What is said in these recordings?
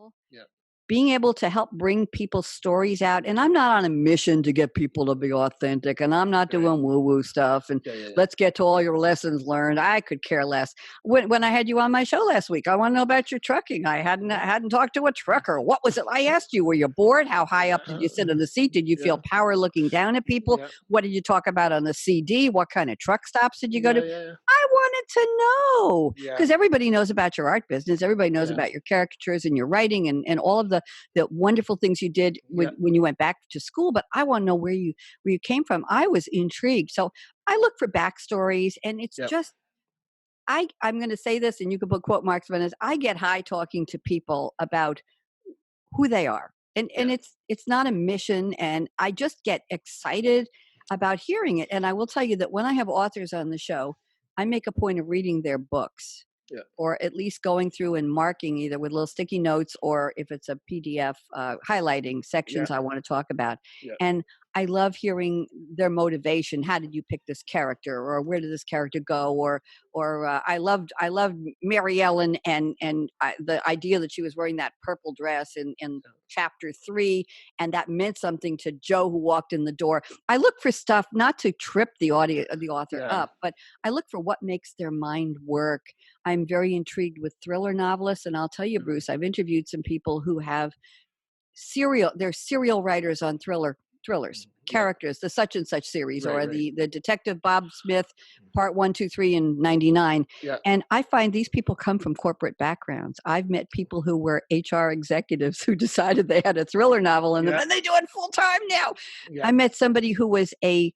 people, Yeah. being able to help bring people's stories out. And I'm not on a mission to get people to be authentic, and I'm not Right. doing woo-woo stuff and Yeah, yeah, yeah. let's get to all your lessons learned. I could care less. When I had you on my show last week, I want to know about your trucking. Mhm. I hadn't talked to a trucker. What was it? I asked you, were you bored? How high up did you sit in Uh-huh. the seat? Did you feel Yeah. power looking down at people? Yeah. What did you talk about on the CD? What kind of truck stops did you go Yeah, to? yeah, yeah. I wanted to know Yeah. because everybody knows about your art business. Everybody knows Yeah. about your caricatures and your writing and all of the wonderful things you did Yeah. when you went back to school. But I want to know where you came from. I was intrigued. So I look for backstories, and it's Yeah. just I'm going to say this, and you can put quote marks on this. I get high talking to people about who they are, and Yeah. it's not a mission, and I just get excited about hearing it. And I will tell you that when I have authors on the show, I make a point of reading their books Yeah. or at least going through and marking either with little sticky notes or if it's a PDF, highlighting Yeah. sections I want to talk about. Yeah. And I love hearing their motivation. How did you pick this character, or where did this character go? Or I loved Mary Ellen and the idea that she was wearing that purple dress in chapter 3, and that meant something to Joe who walked in the door. I look for stuff not to trip the author Yeah. up, but I look for what makes their mind work. I'm very intrigued with thriller novelists, and I'll tell you, Mhm. Bruce, I've interviewed some people who have they're serial writers on thrillers, Yeah. characters, the such and such series, Right, or right. the Detective Bob Smith part 1, 2, 3 in '99. Yeah. And I find these people come from corporate backgrounds. I've met people who were HR executives who decided they had a thriller novel in them, Yeah. and they do it full time now. Yeah. I met somebody who was a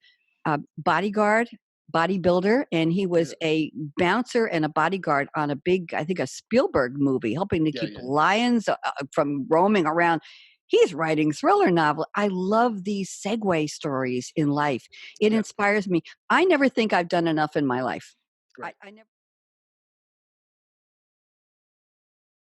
bodyguard, bodybuilder, and he Yeah. was a bouncer and a bodyguard on a big, I think, a Spielberg movie, helping to Yeah, keep yeah. lions from roaming around. He's writing thriller novel. I love these segue stories in life. It Yeah. inspires me. I never think I've done enough in my life. Right. I never